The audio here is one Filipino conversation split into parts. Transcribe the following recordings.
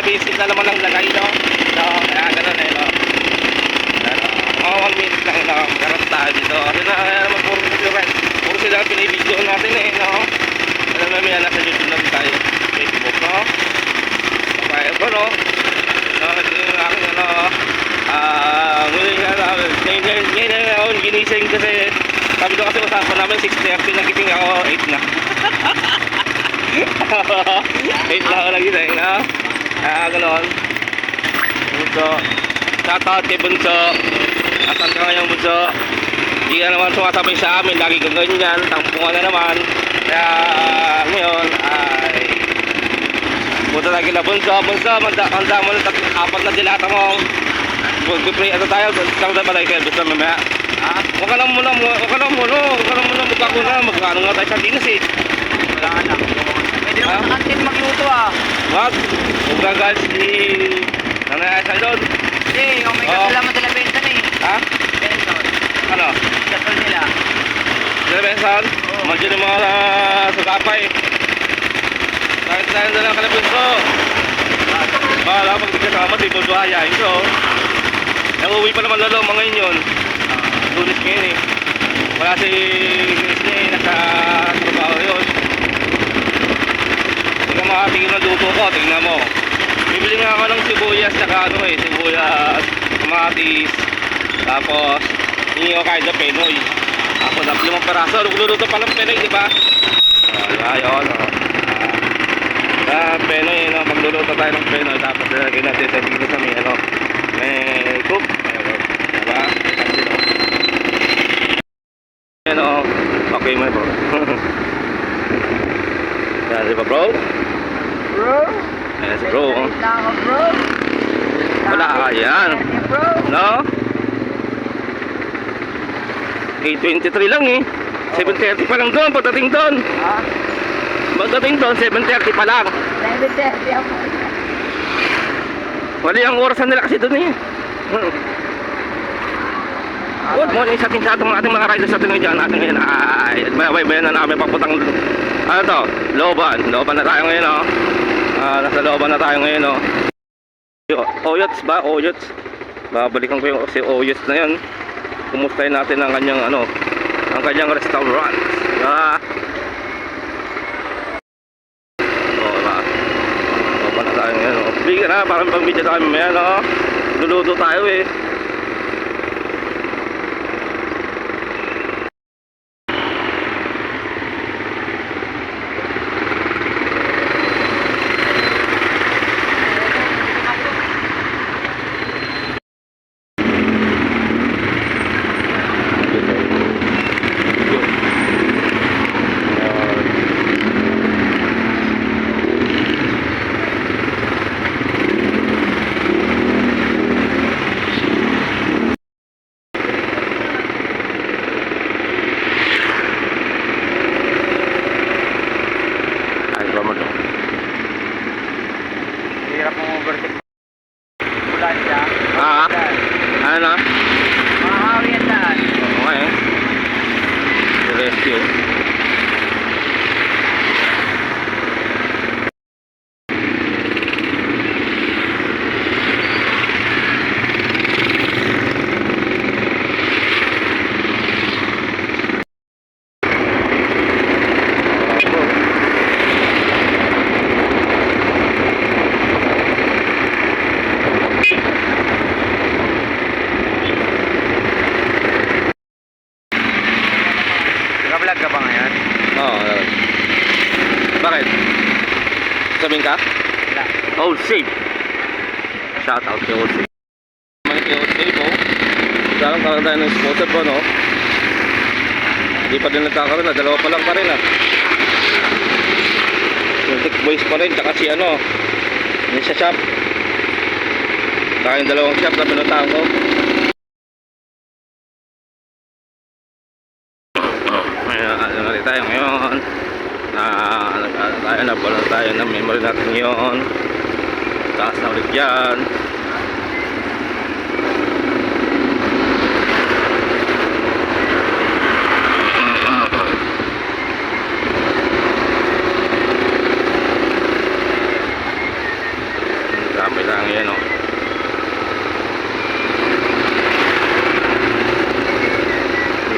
basic na naman ang lagay, no? So, kaya ganun eh, no? Mga 1 minute lang, no? Karoon tayo dito. Kasi na, kaya naman puro sila ang pinibidyo natin eh, no? Alam namin yan, nasa YouTube na tayo. Facebook, no? Kaya ko, no? Ito yung aking, ano, ngayon, ginising kasi sabi ko kasi usapan namin 6:30, nagising ako 8 na. 8 na ako nagising, no? Ganon. Bunso, shoutout kay Bunso. Asan ka ngayong Bunso? Hindi ka naman sumasabay sa amin, lagi kang ganyan, tampungan na naman. Kaya ngayon ay punta lagi na Bunso. Bunso, manda mo na 4 na dilata mo. Mag-pray ano tayo, saan tayo patay service na mamaya? Ha? Huwag ka lang muna mukha ko na, magkano nga tayo sa dinas eh. Wala ka na. Pwede naman sa kantin magluto ah. Wag, huwag gagal si nanay sa doon. Hindi, yung may kasala mo dala benta na eh. Ha? Benson. Ano? Kasal nila. Sila Benson? Madyan yung mga sugapay. Kahit tayo na lang kalabos ko. Wala, pag di kasama, di mo duhayain ko. Nauwi pa naman lalo mga yun. Lunes ngayon eh. Wala si Chris niya eh, nasa trabaho yun. Hindi ka makatingin ng luto ko, tingnan mo. Bibili nga ako ng sibuyas saka ano eh, sibuyas, kamatis. Tapos, hindi ko kahit na penoy. Ako na 5 peraso, luluto pa ng penoy, di ba? Ayun, penoy, no? Magluluto tayo ng penoy. Tapos nalagay natin sa dito sa may ano, may cook. Diba? Ano, okay mo bro. Yan, diba bro? Bro? Yes bro. Laka bro? Wala ka yan. Bro? No? 8:23 lang eh. 7:30 pa lang doon, pagdating doon. Ha? Pagdating doon, 7:30 pa lang. 7:30 ako. Wala yung orasan nila kasi doon eh. Good morning sa ating ating mga riders sa ating ngayon. Ay, bayan na namin papuntang ano to? Looban na tayo ngayon, oh. Nasa looban na tayo ngayon, oh. Oyots ba? Oyots. Babalikan ko yung si Oyots na yun. Kumustahin natin ang kanyang ano, ang kanyang restaurant. Looban na tayo ngayon, oh. Bigyan na, parang pang-video tayo mamaya, no? Luluto tayo eh. Hirap mong overtake. Bulan siya. Ano? Mahahawi yan daan. Okay. Rescue. Naka-vlog ka ba ngayon? Oo. Bakit? Sabihin ka? Wala. Old Safe. Shout out kay Old Safe. Naman kay Old Safe, oh. Parang tayo ng sponsor ko, no? Hindi pa din nagkakaroon na. Dalawa pa lang pa rin, ah. Yung Tech Boys pa rin. Tsaka si ano, yung sa shop. Tsaka yung dalawang shop na pinuntahan ko. Ayan, tayo ngayon. Tayo na pala tayo ng memory natin ngayon. Taas na ulit yan. Ayan o.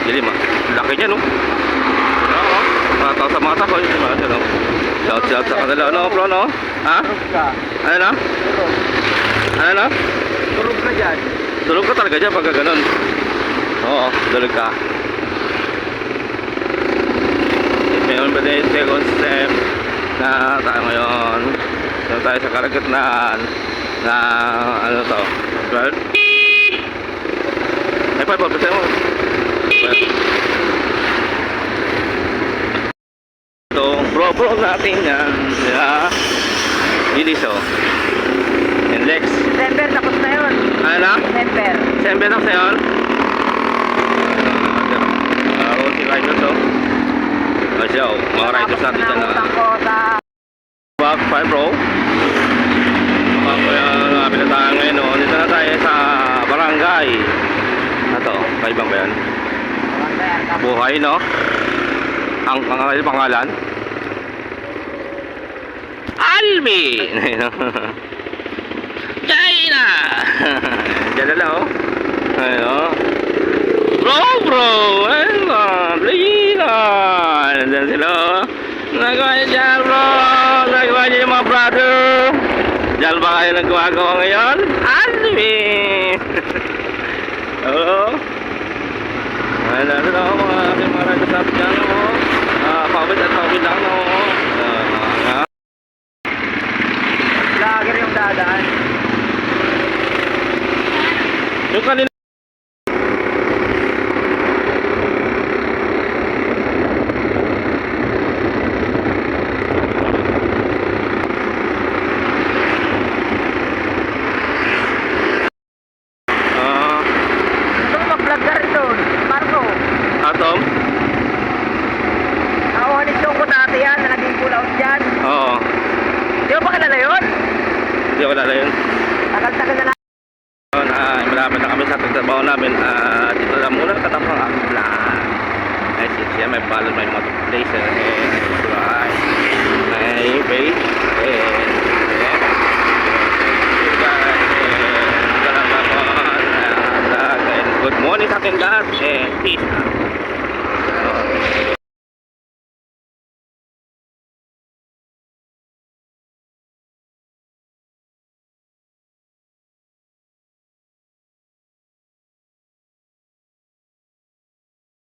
Dilim ah. Laki niya no. Oo. Mataw sa mata ko. Shout sa kanila. Ano bro no? Ha? Turog ka. Ano na? Turog. Ano na? Turog na dyan. Tulog ka talaga dyan pagka ganun. Oo, tulog ka. Ngayon ba na yung second step na tayo ngayon. So tayo sa kalagitnaan na ano to? 12? Ay, 5 mo. 12. Itong bro natin yan. Sila Biliso. And Lex. December, tapos na yun. Ano na? December. Siyempre na sa'yo. Roll si Riders oh. O siya oh. Mga Riders natin dyan na. Nakutang ko sa... Back 5 row. Lapit na tayo ngayon oh. Dito na tayo sa barangay. Ito, kaibang ba yan? Buhay no? Ang pangalan? Almi! China! Diyan na lang oh. Ayun oh. Bro! Ayun oh. China! Diyan sila oh. Nagawa niya dyan bro! Nagawa niya yung mga brother! Diyan ba kayo nagwagawa ngayon? Almi! Oo. Ayun na rin oh. Mga aking mga nagkasap dyan oh. Pawid at pawid lang oh. Lager yung dadaan. Yung kanina Gusto mo mag-vlog ka rin doon. Marco. Atom? Nakawalis yung ko dati yan na naging pull out dyan. Oo. Di mo ba kilala yun? Hindi ko lala yun. Tagal-tagal na lang. Malapit na kami sa trabaho namin. Dito lang muna katapang ang vlog. As you see, may follow my motor place and subscribe my page and salamat po. Good morning sa ating lahat and peace out.